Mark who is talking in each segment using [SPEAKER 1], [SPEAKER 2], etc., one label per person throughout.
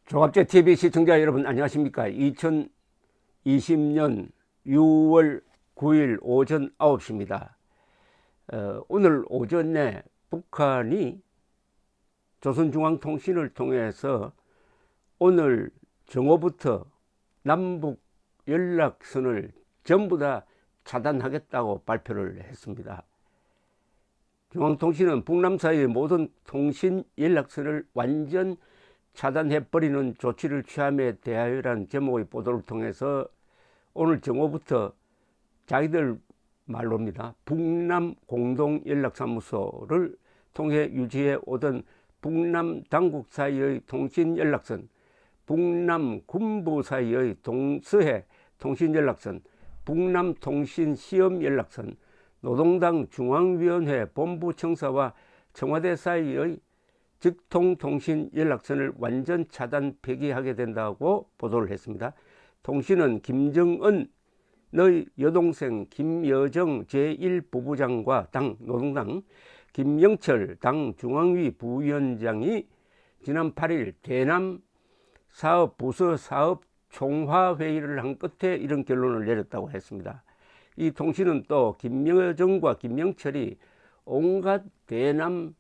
[SPEAKER 1] 종합제 TV 시청자 여러분 안녕하십니까? 2020년 6월 9일 오전 9시입니다. 오늘 오전에 북한이 조선중앙통신을 통해서 오늘 정오부터 남북 연락선을 전부 다 차단하겠다고 발표를 했습니다. 중앙통신은 북남 사이의 모든 통신 연락선을 완전 차단해버리는 조치를 취함에 대하여라는 제목의 보도를 통해서 오늘 정오부터 자기들 말로입니다. 북남 공동연락사무소를 통해 유지해 오던 북남 당국 사이의 통신연락선, 북남 군부 사이의 동서해 통신연락선, 북남 통신시험연락선, 노동당 중앙위원회 본부청사와 청와대 사이의 직통통신 연락선을 완전 차단 폐기하게 된다고 보도를 했습니다. 통신은 김정은의 여동생 김여정 제1부부장과 노동당 김영철 당 중앙위 부위원장이 지난 8일 대남 사업 부서 사업 총화회의를 한 끝에 이런 결론을 내렸다고 했습니다. 이 통신은 또 김여정과 김영철이 온갖 대남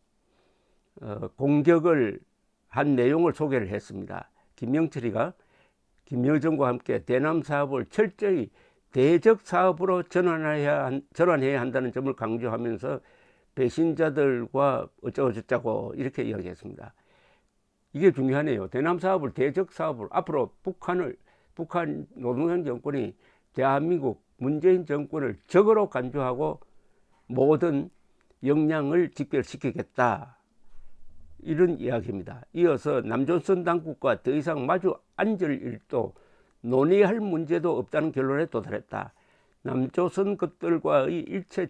[SPEAKER 1] 공격을 한 내용을 소개를 했습니다. 김영철이가 김여정과 함께 대남 사업을 철저히 대적 사업으로 전환해야 한다는 점을 강조하면서 배신자들과 어쩌고저쩌고 이렇게 이야기했습니다. 이게 중요하네요. 대남 사업을 대적 사업으로 앞으로 북한 노동당 정권이 대한민국 문재인 정권을 적으로 간주하고 모든 역량을 직결시키겠다. 이런 이야기입니다. 이어서 남조선 당국과 더 이상 마주 앉을 일도 논의할 문제도 없다는 결론에 도달했다. 남조선 것들과의 일체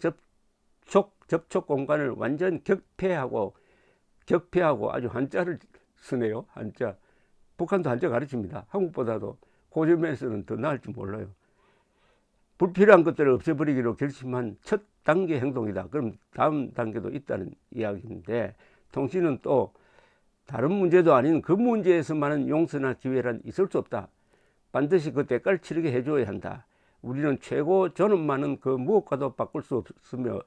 [SPEAKER 1] 접촉 공간을 완전 격폐하고 아주 한자를 쓰네요. 한자. 북한도 한자 가르칩니다. 한국보다도 그 점에서는 더 나을지 몰라요. 불필요한 것들을 없애버리기로 결심한 첫 단계 행동이다. 그럼 다음 단계도 있다는 이야기인데, 통신은 또 다른 문제도 아닌 그 문제에서만은 용서나 기회란 있을 수 없다. 반드시 그 대가를 치르게 해줘야 한다. 우리는 최고 존엄만은 그 무엇과도 바꿀 수 없으며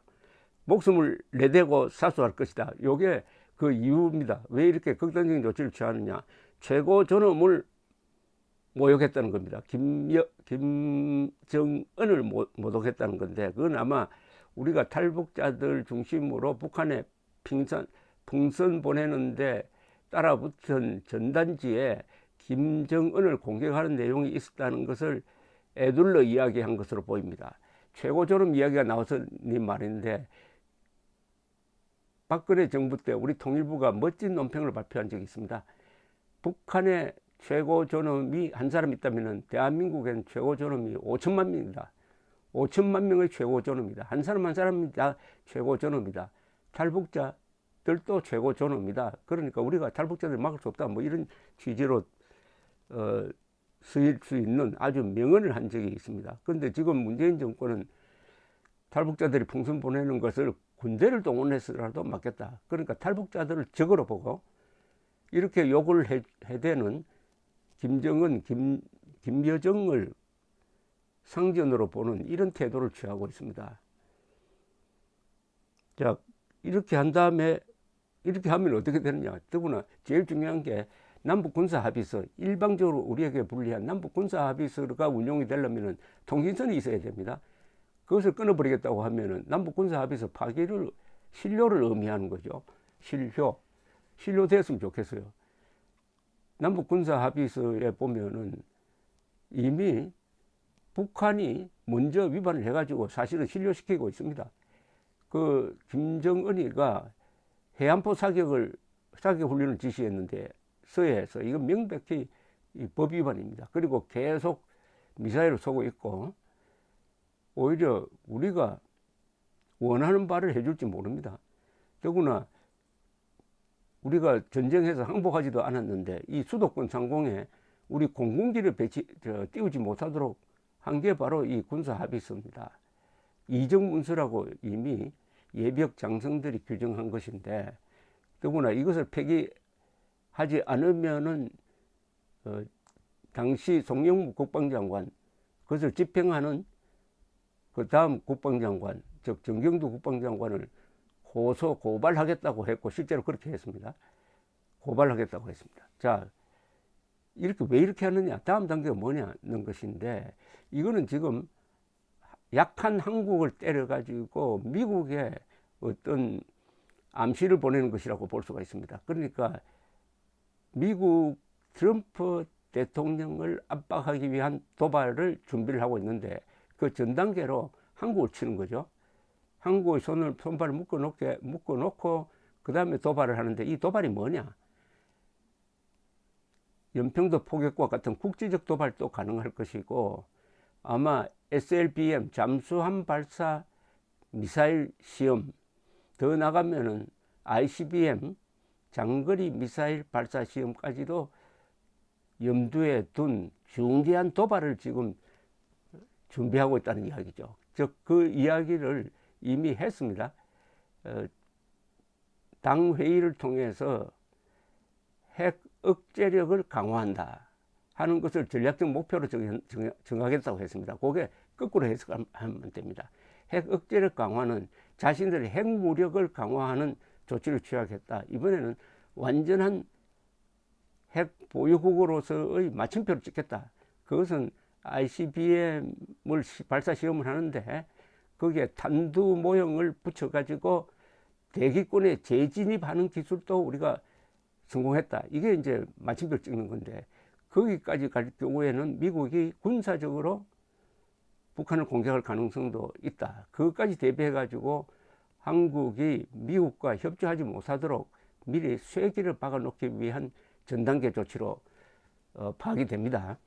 [SPEAKER 1] 목숨을 내대고 사수할 것이다. 이게 그 이유입니다. 왜 이렇게 극단적인 조치를 취하느냐. 최고 존엄을 모욕했다는 겁니다. 김정은을 모독했다는 건데, 그건 아마 우리가 탈북자들 중심으로 북한에 풍선 보내는데 따라붙은 전단지에 김정은을 공격하는 내용이 있었다는 것을 애둘러 이야기한 것으로 보입니다. 최고존엄 이야기가 나와서 니 말인데, 박근혜 정부 때 우리 통일부가 멋진 논평을 발표한 적이 있습니다. 북한의 최고존엄이 한 사람 있다면 대한민국에는 최고존엄이 5천만 명입니다. 5천만 명의 최고존엄이다. 한 사람 한 사람이 다 최고존엄이다. 탈북자들도 최고존엄이다. 그러니까 우리가 탈북자들 막을 수 없다. 뭐 이런 취지로 쓰일 수 있는 아주 명언을 한 적이 있습니다. 그런데 지금 문재인 정권은 탈북자들이 풍선 보내는 것을 군대를 동원해서라도 막겠다. 그러니까 탈북자들을 적으로 보고 이렇게 욕을 해대는 김정은, 김여정을 상전으로 보는 이런 태도를 취하고 있습니다. 자, 이렇게 한 다음에 이렇게 하면 어떻게 되느냐. 더구나 제일 중요한 게 남북군사합의서, 일방적으로 우리에게 불리한 남북군사합의서가 운용이 되려면 통신선이 있어야 됩니다. 그것을 끊어버리겠다고 하면은 남북군사합의서 파기를, 실효를 의미하는 거죠. 실효 됐으면 좋겠어요. 남북군사합의서에 보면은 이미 북한이 먼저 위반을 해가지고 사실은 실효시키고 있습니다. 그 김정은이가 해안포 사격 훈련을 지시했는데 서해에서 이건 명백히 법 위반입니다. 그리고 계속 미사일을 쏘고 있고 오히려 우리가 원하는 바를 해줄지 모릅니다. 더구나 우리가 전쟁에서 항복하지도 않았는데 이 수도권 상공에 우리 공군기를 띄우지 못하도록 한 게 바로 이 군사합의서입니다. 이정문서라고 이미 예비역 장성들이 규정한 것인데, 더구나 이것을 폐기하지 않으면은 당시 송영무 국방장관, 그것을 집행하는 그 다음 국방장관, 즉 정경두 국방장관을 고발하겠다고 했고, 실제로 그렇게 했습니다. 고발하겠다고 했습니다. 자, 이렇게 왜 이렇게 하느냐, 다음 단계가 뭐냐는 것인데, 이거는 지금 약한 한국을 때려가지고 미국에 어떤 암시를 보내는 것이라고 볼 수가 있습니다. 그러니까 미국 트럼프 대통령을 압박하기 위한 도발을 준비를 하고 있는데, 그 전 단계로 한국을 치는 거죠. 한국의 손발을 묶어놓고 그 다음에 도발을 하는데, 이 도발이 뭐냐, 연평도 포격과 같은 국제적 도발도 가능할 것이고, 아마 SLBM 잠수함 발사 미사일 시험, 더 나가면은 ICBM 장거리 미사일 발사 시험까지도 염두에 둔 중대한 도발을 지금 준비하고 있다는 이야기죠. 즉 그 이야기를 이미 했습니다. 당 회의를 통해서 핵 억제력을 강화한다 하는 것을 전략적 목표로 정하겠다고 했습니다. 그게 거꾸로 해석하면 됩니다. 핵 억제력 강화는 자신들의 핵무력을 강화하는 조치를 취하겠다. 이번에는 완전한 핵 보유국으로서의 마침표를 찍겠다. 그것은 ICBM을 발사 시험을 하는데, 거기에 탄두 모형을 붙여가지고 대기권에 재진입하는 기술도 우리가 성공했다. 이게 이제 마침표를 찍는 건데, 거기까지 갈 경우에는 미국이 군사적으로 북한을 공격할 가능성도 있다. 그것까지 대비해가지고 한국이 미국과 협조하지 못하도록 미리 쐐기를 박아놓기 위한 전단계 조치로 파악이 됩니다.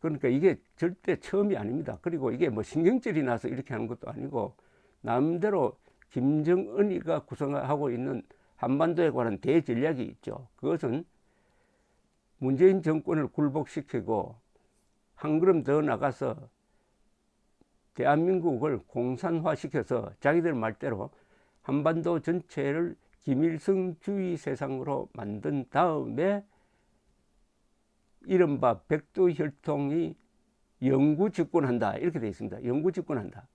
[SPEAKER 1] 그러니까 이게 절대 처음이 아닙니다. 그리고 이게 뭐 신경질이 나서 이렇게 하는 것도 아니고, 남대로 김정은이가 구성하고 있는 한반도에 관한 대전략이 있죠. 그것은 문재인 정권을 굴복시키고 한 걸음 더 나가서 대한민국을 공산화시켜서 자기들 말대로 한반도 전체를 김일성주의 세상으로 만든 다음에 이른바 백두혈통이 영구 집권한다, 이렇게 되어 있습니다. 영구 집권한다.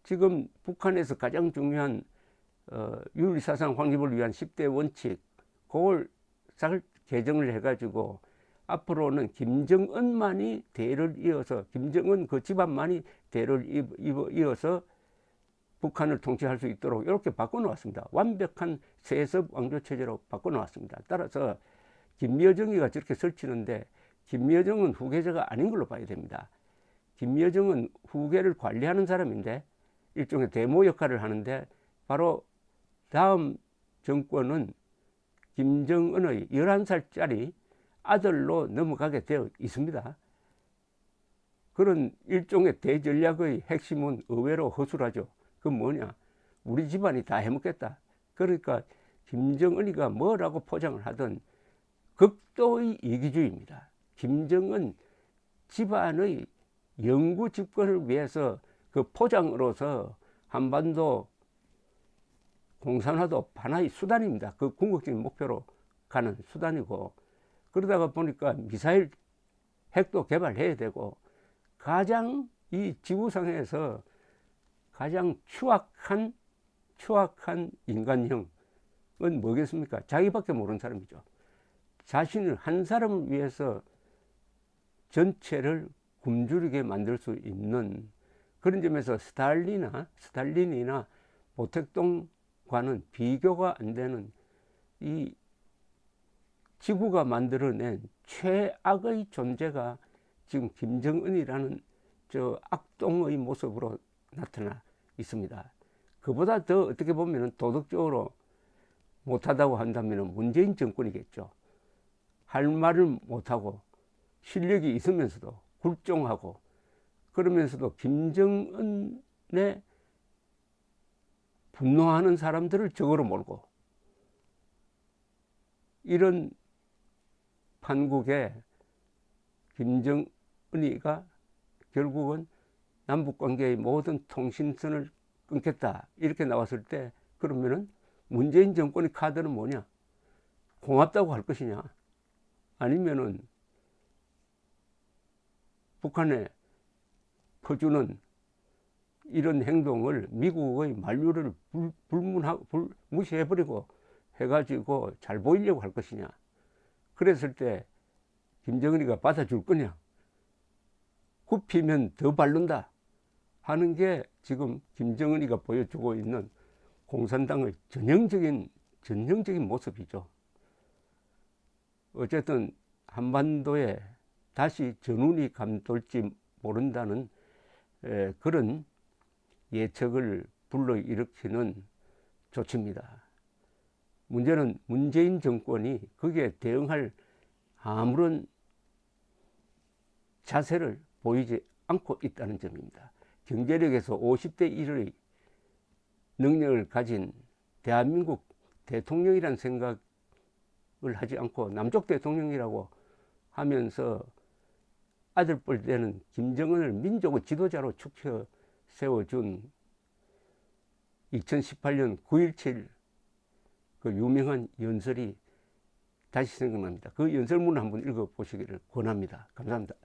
[SPEAKER 1] 지금 북한에서 가장 중요한 유일사상 확립을 위한 10대 원칙, 그걸 잘 개정을 해가지고 앞으로는 김정은만이 대를 이어서, 김정은 그 집안만이 대를 이어서 북한을 통치할 수 있도록 이렇게 바꿔놓았습니다. 완벽한 세습 왕조체제로 바꿔놓았습니다. 따라서 김여정이가 저렇게 설치는데, 김여정은 후계자가 아닌 걸로 봐야 됩니다. 김여정은 후계를 관리하는 사람인데, 일종의 대모 역할을 하는데, 바로 다음 정권은 김정은의 11살짜리 아들로 넘어가게 되어 있습니다. 그런 일종의 대전략의 핵심은 의외로 허술하죠. 그건 뭐냐, 우리 집안이 다 해먹겠다. 그러니까 김정은이가 뭐라고 포장을 하든 극도의 이기주의입니다. 김정은 집안의 영구 집권을 위해서 그 포장으로서 한반도 공산화도 하나의 수단입니다. 그 궁극적인 목표로 가는 수단이고, 그러다가 보니까 미사일 핵도 개발해야 되고, 가장 이 지구상에서 가장 추악한 인간형은 뭐겠습니까? 자기밖에 모르는 사람이죠. 자신을 한 사람을 위해서 전체를 굶주리게 만들 수 있는 그런 점에서 스탈린이나 모택동과는 비교가 안 되는 이 지구가 만들어낸 최악의 존재가 지금 김정은이라는 저 악동의 모습으로 나타나 있습니다. 그보다 더 어떻게 보면 도덕적으로 못하다고 한다면 문재인 정권이겠죠. 할 말을 못하고 실력이 있으면서도 굴종하고, 그러면서도 김정은에 분노하는 사람들을 적으로 몰고, 이런 판국에 김정은이가 결국은 남북관계의 모든 통신선을 끊겠다, 이렇게 나왔을 때, 그러면은 문재인 정권의 카드는 뭐냐? 고맙다고 할 것이냐? 아니면은 북한에 퍼주는 이런 행동을 미국의 만류를 무시해버리고 해가지고 잘 보이려고 할 것이냐. 그랬을 때 김정은이가 받아줄 거냐. 굽히면 더 바른다 하는 게 지금 김정은이가 보여주고 있는 공산당의 전형적인 모습이죠. 어쨌든 한반도에 다시 전운이 감돌지 모른다는 그런 예측을 불러일으키는 조치입니다. 문제는 문재인 정권이 거기에 대응할 아무런 자세를 보이지 않고 있다는 점입니다. 경제력에서 50대 1의 능력을 가진 대한민국 대통령이라는 생각을 하지 않고 남쪽 대통령이라고 하면서 아들뻘 되는 김정은을 민족의 지도자로 축혀 세워준 2018년 9.17 그 유명한 연설이 다시 생각납니다. 그 연설문을 한번 읽어보시기를 권합니다. 감사합니다.